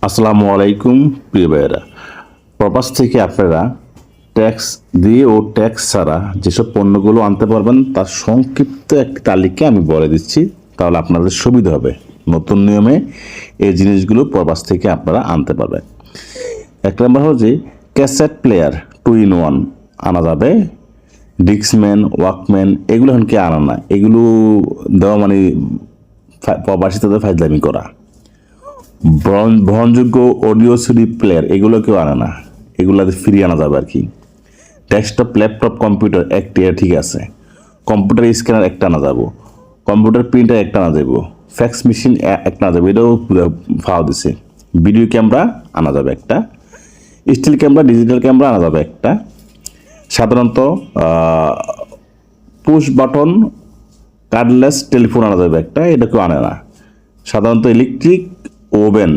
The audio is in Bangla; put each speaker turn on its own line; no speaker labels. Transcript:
আসসালামু আলাইকুম প্রিয় ভাইয়েরা। প্রবাস থেকে আপনারা ট্যাক্স দিয়ে ও ট্যাক্স ছাড়া যেসব পণ্যগুলো আনতে পারবেন তার সংক্ষিপ্ত একটি তালিকা আমি বলে দিচ্ছি, তাহলে আপনাদের সুবিধা হবে। নতুন নিয়মে এই জিনিসগুলো প্রবাস থেকে আপনারা আনতে পারবেন। এক নম্বর হচ্ছে ক্যাসেট প্লেয়ার 2-in-1 আনা যাবে। ডিক্সম্যান, ওয়াকম্যান এগুলো এখন কে আনা না, এগুলো দেওয়া মানে প্রবাসী তাদের ফাইজলামি করা। বহনযোগ্য অডিও সিডি প্লেয়ার এগুলো কেউ আনে না, এগুলো ফ্রি আনা যাবে আর কি। ডেস্কটপ, ল্যাপটপ, কম্পিউটার একটি ঠিক আছে। কম্পিউটার স্ক্যানার একটা আনা যাবো, কম্পিউটার প্রিন্টার একটা আনা যাবো, ফ্যাক্স মেশিন একটা আনা যাবে, এটাও ফাওয়া দিছে। ভিডিও ক্যামেরা আনা যাবে একটা, স্টিল ক্যামেরা, ডিজিটাল ক্যামেরা আনা যাবে একটা। সাধারণত পুশ বাটন কার্ডলেস টেলিফোন আনা যাবে একটা, এটা কেউ আনে না। সাধারণত ইলেকট্রিক ওভেন